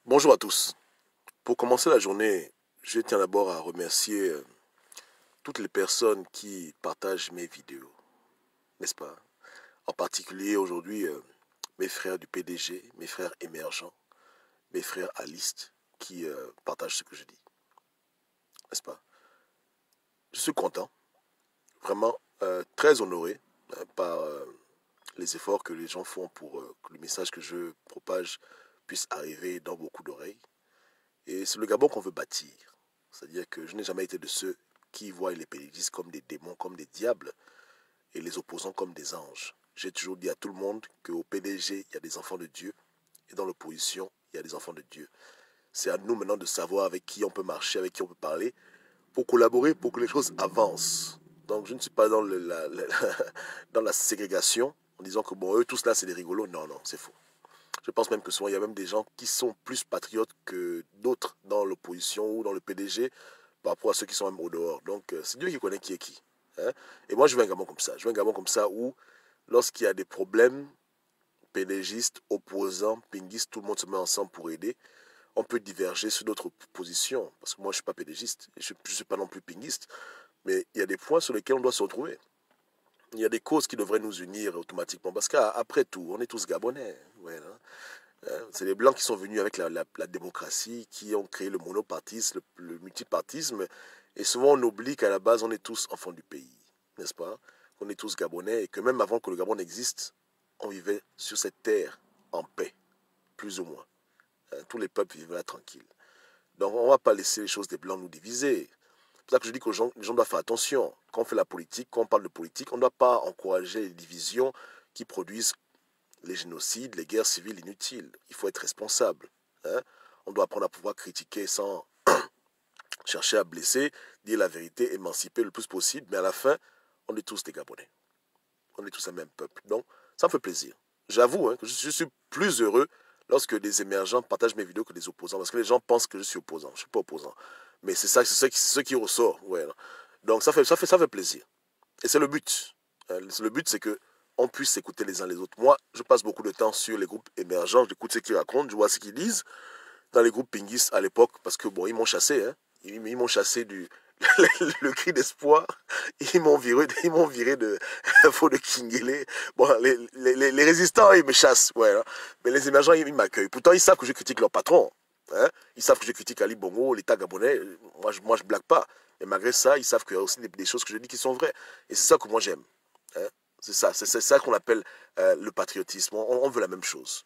Bonjour à tous. Pour commencer la journée, je tiens d'abord à remercier toutes les personnes qui partagent mes vidéos, n'est-ce pas? En particulier aujourd'hui, mes frères du PDG, mes frères émergents, mes frères à liste qui partagent ce que je dis, n'est-ce pas? Je suis content, vraiment très honoré par les efforts que les gens font pour que le message que je propage puisse arriver dans beaucoup d'oreilles. Et c'est le Gabon qu'on veut bâtir. C'est-à-dire que je n'ai jamais été de ceux qui voient les pédégistes comme des démons, comme des diables, et les opposants comme des anges. J'ai toujours dit à tout le monde qu'au PDG, il y a des enfants de Dieu, et dans l'opposition, il y a des enfants de Dieu. C'est à nous maintenant de savoir avec qui on peut marcher, avec qui on peut parler, pour collaborer, pour que les choses avancent. Donc je ne suis pas dans, dans la ségrégation, en disant que bon, eux tous là, c'est des rigolos. Non, non, c'est faux. Je pense même que souvent, il y a même des gens qui sont plus patriotes que d'autres dans l'opposition ou dans le PDG par rapport à ceux qui sont même au dehors. Donc, c'est Dieu qui connaît qui est qui. Hein? Et moi, je veux un Gabon comme ça. Je veux un Gabon comme ça où, lorsqu'il y a des problèmes, PDGistes, opposants, pinguistes, tout le monde se met ensemble pour aider. On peut diverger sur d'autres positions. Parce que moi, je ne suis pas PDGiste. Je ne suis pas non plus pinguiste. Mais il y a des points sur lesquels on doit se retrouver. Il y a des causes qui devraient nous unir automatiquement. Parce qu'après tout, on est tous Gabonais. Ouais, hein? C'est les Blancs qui sont venus avec la démocratie, qui ont créé le monopartisme, le multipartisme. Et souvent, on oublie qu'à la base, on est tous enfants du pays, n'est-ce pas? On est tous Gabonais et que même avant que le Gabon existe, on vivait sur cette terre en paix, plus ou moins. Tous les peuples vivaient là tranquilles. Donc, on ne va pas laisser les choses des Blancs nous diviser. C'est pour ça que je dis que les gens doivent faire attention. Quand on fait la politique, quand on parle de politique, on ne doit pas encourager les divisions qui produisent les génocides, les guerres civiles inutiles. Il faut être responsable. Hein? On doit apprendre à pouvoir critiquer sans chercher à blesser, dire la vérité, émanciper le plus possible, mais à la fin, on est tous des Gabonais. On est tous un même peuple. Donc, ça me fait plaisir. J'avoue que je suis plus heureux lorsque des émergents partagent mes vidéos que des opposants, parce que les gens pensent que je suis opposant. Je ne suis pas opposant. Mais c'est ça, c'est ce qui ressort. Ouais, donc, ça fait plaisir. Et c'est le but. Le but, c'est que on puisse s'écouter les uns les autres. Moi, je passe beaucoup de temps sur les groupes émergents, j'écoute ce qu'ils racontent, je vois ce qu'ils disent. Dans les groupes pinguistes à l'époque, parce que bon, ils m'ont chassé, hein. Ils m'ont chassé du le cri d'espoir. Ils m'ont viré de faut de Kingele. Bon, les résistants, ils me chassent, ouais. Hein. Mais les émergents, ils m'accueillent. Pourtant, ils savent que je critique leur patron. Hein. Ils savent que je critique Ali Bongo, l'État gabonais. Moi, je blague pas. Et malgré ça, ils savent qu'il y a aussi des choses que je dis qui sont vraies. Et c'est ça que moi j'aime. Hein. C'est ça qu'on appelle le patriotisme. On veut la même chose.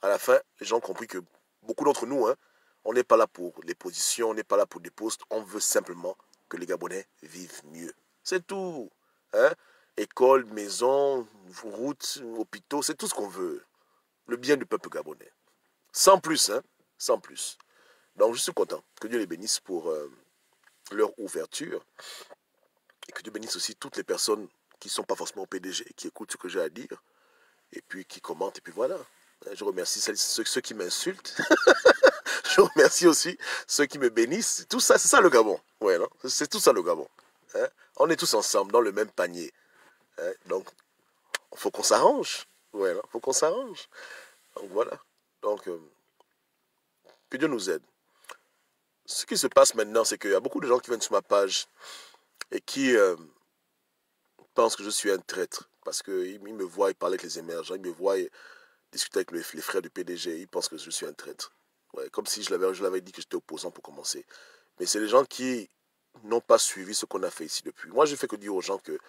À la fin, les gens ont compris que beaucoup d'entre nous, hein, on n'est pas là pour les positions, on n'est pas là pour des postes, on veut simplement que les Gabonais vivent mieux. C'est tout. Hein? École, maison, routes, hôpitaux, c'est tout ce qu'on veut. Le bien du peuple gabonais. Sans plus, hein? Sans plus. Donc je suis content. Que Dieu les bénisse pour leur ouverture. Et que Dieu bénisse aussi toutes les personnes qui ne sont pas forcément au PDG, qui écoutent ce que j'ai à dire, et puis qui commentent, et puis voilà. Je remercie ceux qui m'insultent. Je remercie aussi ceux qui me bénissent. Tout ça, c'est ça le Gabon. Ouais, non? C'est tout ça le Gabon. Hein? On est tous ensemble dans le même panier. Hein? Donc, il faut qu'on s'arrange. Ouais, il faut qu'on s'arrange. Donc voilà. Donc, que Dieu nous aide. Ce qui se passe maintenant, c'est qu'il y a beaucoup de gens qui viennent sur ma page et qui pensent que je suis un traître. Parce qu'ils me voient parler avec les émergents, ils me voient discuter avec les frères du PDG, ils pensent que je suis un traître. Ouais, comme si je l'avais dit que j'étais opposant pour commencer. Mais c'est les gens qui n'ont pas suivi ce qu'on a fait ici depuis. Moi, je fais que dire aux gens que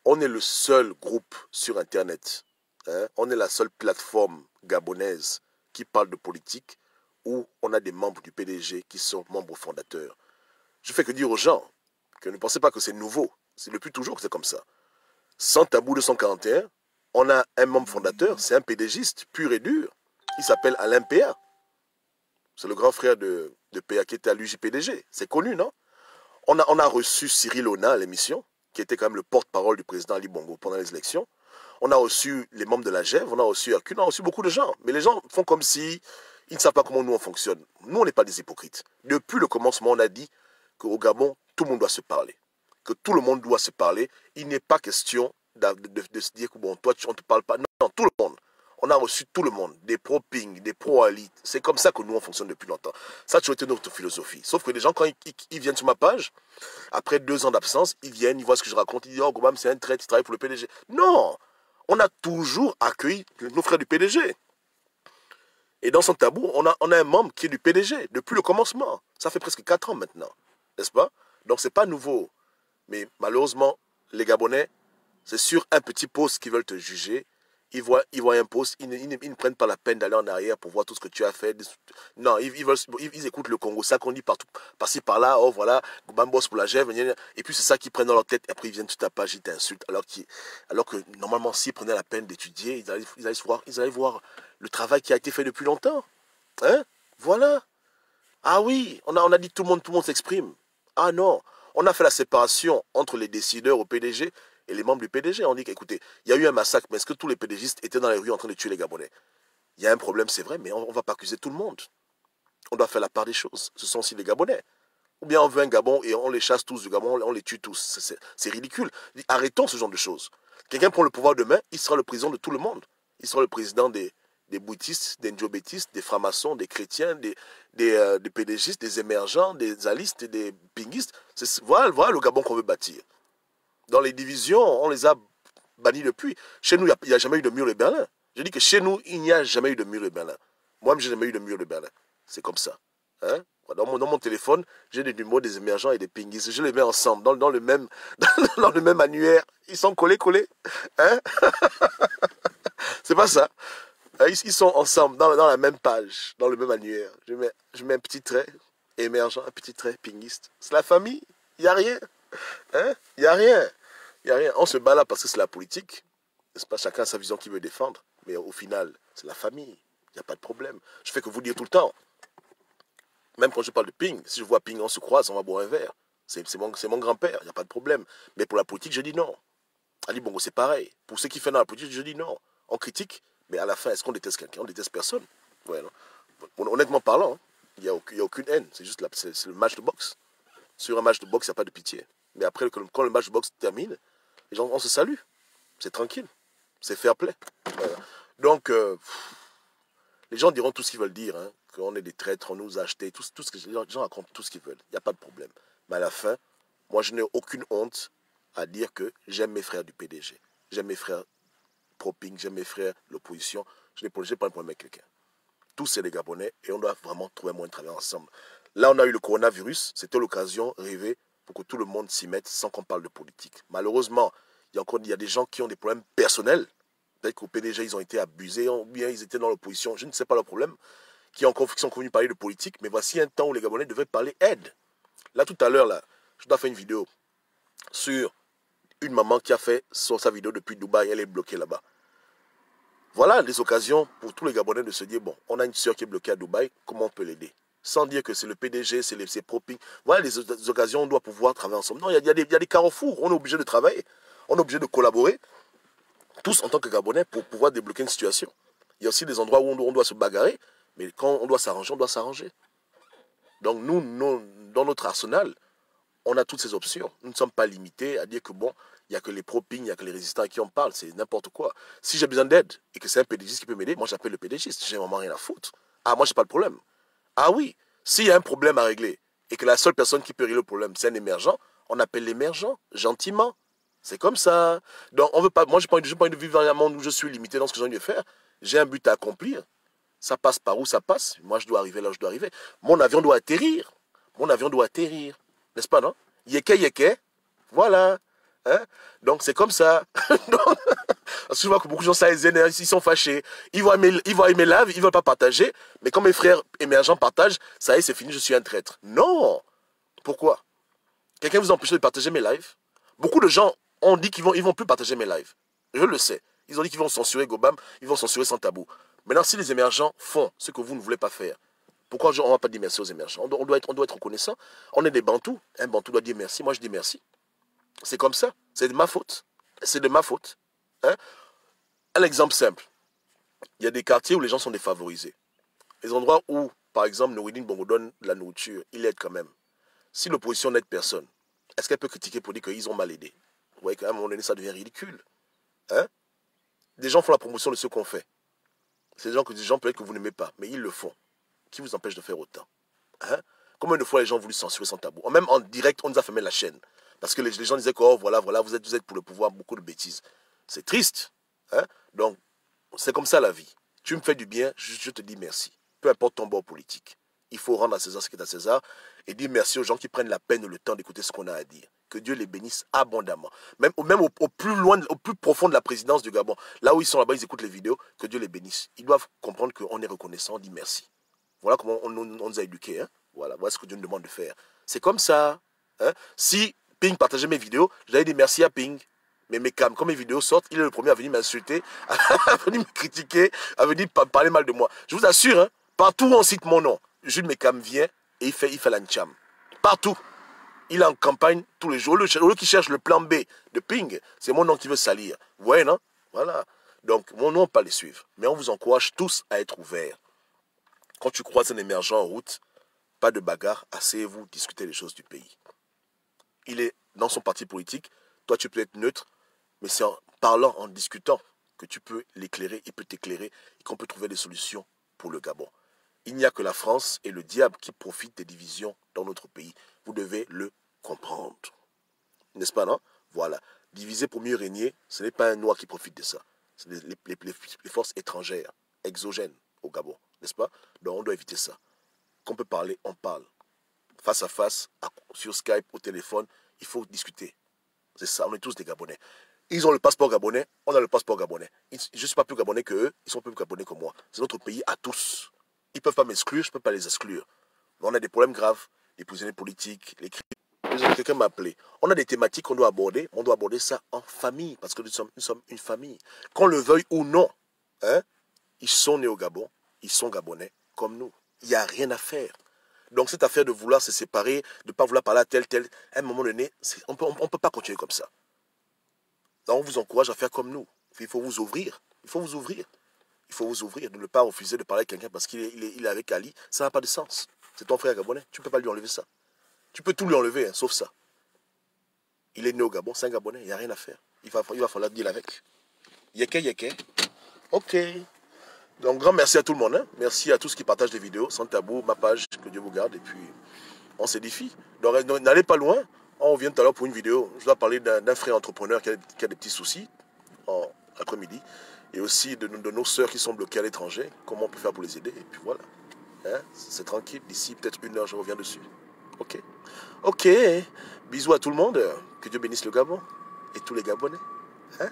on est le seul groupe sur Internet, hein, on est la seule plateforme gabonaise qui parle de politique où on a des membres du PDG qui sont membres fondateurs. Je fais que dire aux gens que ne pensez pas que c'est nouveau. C'est depuis toujours que c'est comme ça. Sans tabou 241, on a un membre fondateur, c'est un PDGiste pur et dur. Il s'appelle Alain PA. C'est le grand frère de PA qui était à l'UJPDG. C'est connu, non? On a reçu Cyril Ona à l'émission, qui était quand même le porte-parole du président Ali Bongo pendant les élections. On a reçu les membres de la GEV, on a reçu Hercule, on a reçu beaucoup de gens. Mais les gens font comme si ils ne savent pas comment nous on fonctionne. Nous, on n'est pas des hypocrites. Depuis le commencement, on a dit qu'au Gabon, tout le monde doit se parler. Que tout le monde doit se parler. Il n'est pas question de se dire que bon, toi, on ne te parle pas. Non, tout le monde. On a reçu tout le monde, des pro-Ping, des pro-Ali. C'est comme ça que nous, on fonctionne depuis longtemps. Ça a toujours été notre philosophie. Sauf que les gens, quand ils viennent sur ma page, après 2 ans d'absence, ils viennent, ils voient ce que je raconte, ils disent « Oh, Gobam, c'est un traître, il travaille pour le PDG. » Non! On a toujours accueilli nos frères du PDG. Et dans son tabou, on a un membre qui est du PDG, depuis le commencement. Ça fait presque 4 ans maintenant, n'est-ce pas? Donc, ce n'est pas nouveau. Mais malheureusement, les Gabonais, c'est sur un petit poste qu'ils veulent te juger. Ils voient un poste, ils ne prennent pas la peine d'aller en arrière pour voir tout ce que tu as fait. Non, ils écoutent le Congo, ça qu'on dit partout, par-ci, par-là, oh voilà, Bambos pour la gève, et puis c'est ça qu'ils prennent dans leur tête, et après ils viennent sur ta page, ils t'insultent, alors que normalement, s'ils prenaient la peine d'étudier, ils allaient voir le travail qui a été fait depuis longtemps. Hein? Voilà. Ah oui, on a dit tout le monde s'exprime. Ah non, on a fait la séparation entre les décideurs au PDG et les membres du PDG. On dit qu'écoutez, il y a eu un massacre, mais est-ce que tous les PDGistes étaient dans les rues en train de tuer les Gabonais? Il y a un problème, c'est vrai, mais on ne va pas accuser tout le monde. On doit faire la part des choses. Ce sont aussi les Gabonais. Ou bien on veut un Gabon et on les chasse tous du Gabon, on les tue tous. C'est ridicule. Arrêtons ce genre de choses. Quelqu'un prend le pouvoir demain, il sera le président de tout le monde. Il sera le président des bouddhistes, des ndjobétistes, des francs-maçons, des chrétiens, des PDGistes, des émergents, des alistes, des pinguistes. Voilà le Gabon qu'on veut bâtir. Dans les divisions, on les a bannis depuis. Chez nous, il n'y a jamais eu de mur de Berlin. Je dis que chez nous, il n'y a jamais eu de mur de Berlin. Moi-même, je n'ai jamais eu de mur de Berlin. C'est comme ça. Hein? Dans mon téléphone, j'ai des numéros des émergents et des pinguistes. Je les mets ensemble, dans le même, dans le même annuaire. Ils sont collés. Hein? C'est pas ça. Ils sont ensemble, dans la même page, dans le même annuaire. Je mets un petit trait émergent, un petit trait pinguiste. C'est la famille. Il n'y a rien. Hein? Il n'y a rien. Il n'y a rien. On se bat là parce que c'est la politique. N'est-ce pas? Chacun a sa vision qu'il veut défendre. Mais au final, c'est la famille. Il n'y a pas de problème. Je fais que vous dire tout le temps. Même quand je parle de Ping, si je vois Ping, on se croise, on va boire un verre. C'est mon grand-père, il n'y a pas de problème. Mais pour la politique, je dis non. Ali Bongo, c'est pareil. Pour ceux qui font dans la politique, je dis non. On critique, mais à la fin, est-ce qu'on déteste quelqu'un? On déteste personne. Ouais, honnêtement parlant, il n'y a aucune haine. C'est juste c'est le match de boxe. Sur un match de boxe, il n'y a pas de pitié. Mais après, quand le match de boxe termine, les gens, on se salue. C'est tranquille. C'est fair play. Voilà. Donc, les gens diront tout ce qu'ils veulent dire, hein, qu'on est des traîtres, on nous a achetés, les gens racontent tout ce qu'ils veulent. Il n'y a pas de problème. Mais à la fin, moi, je n'ai aucune honte à dire que j'aime mes frères du PDG. J'aime mes frères pro-Ping, j'aime mes frères l'opposition. Je n'ai pas de problème avec quelqu'un. Tous, c'est des Gabonais et on doit vraiment trouver un moyen de travailler ensemble. Là, on a eu le coronavirus. C'était l'occasion rêvée pour que tout le monde s'y mette sans qu'on parle de politique. Malheureusement, il y a des gens qui ont des problèmes personnels. Peut-être qu'au PDG, ils ont été abusés, ou bien ils étaient dans l'opposition. Je ne sais pas leur problème. Qui sont convenus parler de politique. Mais voici un temps où les Gabonais devaient parler aide. Là, tout à l'heure, là, je dois faire une vidéo sur une maman qui a fait sa vidéo depuis Dubaï. Elle est bloquée là-bas. Voilà des occasions pour tous les Gabonais de se dire, bon, on a une soeur qui est bloquée à Dubaï, comment on peut l'aider? Sans dire que c'est le PDG, c'est pro-Ping. Voilà des occasions où on doit pouvoir travailler ensemble. Non, il y a des carrefours. On est obligé de travailler. On est obligé de collaborer, tous en tant que Gabonais, pour pouvoir débloquer une situation. Il y a aussi des endroits où on doit se bagarrer, mais quand on doit s'arranger, on doit s'arranger. Donc nous, dans notre arsenal, on a toutes ces options. Nous ne sommes pas limités à dire que bon, il n'y a que les pro-Ping, il n'y a que les résistants qui en parlent, c'est n'importe quoi. Si j'ai besoin d'aide et que c'est un PDGiste qui peut m'aider, moi j'appelle le PDGiste, j'ai vraiment rien à foutre. Ah, moi j'ai pas de problème. Ah oui, s'il y a un problème à régler et que la seule personne qui peut régler le problème, c'est un émergent, on appelle l'émergent, gentiment. C'est comme ça. Donc on veut pas, moi j'ai pas envie de vivre dans un monde où je suis limité dans ce que j'ai envie de faire. J'ai un but à accomplir. Ça passe par où ça passe. Moi je dois arriver là où je dois arriver. Mon avion doit atterrir. Mon avion doit atterrir. N'est-ce pas, non? Yeke, yeke. Voilà. Hein? Donc c'est comme ça. Donc, parce que je vois que beaucoup de gens, ça les énerve, ils sont fâchés. Ils voient mes lives, ils ne veulent pas partager. Mais quand mes frères émergents partagent, ça y est, c'est fini, je suis un traître. Non. Pourquoi? Quelqu'un vous empêche de partager mes lives? Beaucoup de gens ont dit qu'ils vont plus partager mes lives. Je le sais. Ils ont dit qu'ils vont censurer Gobam, ils vont censurer Sans Tabou. Maintenant, si les émergents font ce que vous ne voulez pas faire, pourquoi on ne va pas dire merci aux émergents? On doit être reconnaissant. On est des Bantous. Un Bantou doit dire merci. Moi, je dis merci. C'est comme ça. C'est de ma faute. C'est de ma faute. Hein? Un exemple simple. Il y a des quartiers où les gens sont défavorisés. Les endroits où, par exemple, Noureddine Bongo donne de la nourriture, il aide quand même. Si l'opposition n'aide personne, est-ce qu'elle peut critiquer pour dire qu'ils ont mal aidé? Vous voyez qu'à un moment donné, ça devient ridicule. Hein? Des gens font la promotion de ce qu'on fait. C'est des gens que des gens peut-être que vous n'aimez pas, mais ils le font. Qui vous empêche de faire autant? Hein? Combien de fois les gens ont voulu censurer Sans Tabou? Même en direct, on nous a fermé la chaîne. Parce que les gens disaient que, oh, voilà, vous êtes pour le pouvoir, beaucoup de bêtises. C'est triste. Hein? Donc, c'est comme ça la vie. Tu me fais du bien, je te dis merci. Peu importe ton bord politique. Il faut rendre à César ce qui est à César et dire merci aux gens qui prennent la peine et le temps d'écouter ce qu'on a à dire. Que Dieu les bénisse abondamment. Même au plus loin, au plus profond de la présidence du Gabon, là où ils sont là-bas, ils écoutent les vidéos, que Dieu les bénisse. Ils doivent comprendre qu'on est reconnaissant, on dit merci. Voilà comment on nous a éduqués. Hein? Voilà ce que Dieu nous demande de faire. C'est comme ça. Hein? Si Ping partageait mes vidéos, j'allais dire merci à Ping. Mais quand mes vidéos sortent, il est le premier à venir m'insulter, à venir me critiquer, à venir parler mal de moi. Je vous assure, hein, partout où on cite mon nom, Jules Mekam vient et il fait l'ancham. Partout. Il est en campagne tous les jours. Au lieu qu'il cherche le plan B de Ping, c'est mon nom qui veut salir. Vous voyez, non? Voilà. Donc, mon nom, on ne peut pas les suivre. Mais on vous encourage tous à être ouverts. Quand tu croises un émergent en route, pas de bagarre, asseyez-vous, discutez les choses du pays. Il est dans son parti politique, toi tu peux être neutre, mais c'est en parlant, en discutant, que tu peux l'éclairer, il peut t'éclairer, et qu'on peut trouver des solutions pour le Gabon. Il n'y a que la France et le diable qui profitent des divisions dans notre pays. Vous devez le comprendre. N'est-ce pas, non? Voilà. Diviser pour mieux régner, ce n'est pas un noir qui profite de ça. C'est les forces étrangères, exogènes au Gabon. N'est-ce pas? Donc on doit éviter ça. Qu'on peut parler, on parle. Face à face, sur Skype, au téléphone, il faut discuter. C'est ça, on est tous des Gabonais. Ils ont le passeport gabonais, on a le passeport gabonais. Je ne suis pas plus gabonais qu'eux, ils sont plus gabonais que moi. C'est notre pays à tous. Ils ne peuvent pas m'exclure, je ne peux pas les exclure. On a des problèmes graves, les prisonniers politiques, les crimes. Quelqu'un m'a appelé. On a des thématiques qu'on doit aborder, on doit aborder ça en famille, parce que nous sommes une famille. Qu'on le veuille ou non, hein, ils sont nés au Gabon, ils sont gabonais comme nous. Il n'y a rien à faire. Donc cette affaire de vouloir se séparer, de ne pas vouloir parler à tel, à un moment donné, on ne peut pas continuer comme ça. Donc on vous encourage à faire comme nous. Il faut vous ouvrir. Il faut vous ouvrir. Il faut vous ouvrir, de ne pas refuser de parler à quelqu'un parce qu'il est avec Ali. Ça n'a pas de sens. C'est ton frère gabonais. Tu ne peux pas lui enlever ça. Tu peux tout lui enlever, hein, sauf ça. Il est né au Gabon, c'est un Gabonais, il n'y a rien à faire. Il va falloir deal avec. Yeke. Ok. Donc, grand merci à tout le monde. Hein. Merci à tous qui partagent des vidéos. Sans tabou, ma page, que Dieu vous garde. Et puis, on s'édifie. Donc, n'allez pas loin. On revient tout à l'heure pour une vidéo. Je dois parler d'un frère entrepreneur qui a des petits soucis en après-midi. Et aussi de nos sœurs qui sont bloquées à l'étranger. Comment on peut faire pour les aider. Et puis voilà. Hein. C'est tranquille. D'ici peut-être 1 heure, je reviens dessus. Ok. Ok. Bisous à tout le monde. Que Dieu bénisse le Gabon. Et tous les Gabonais. Hein.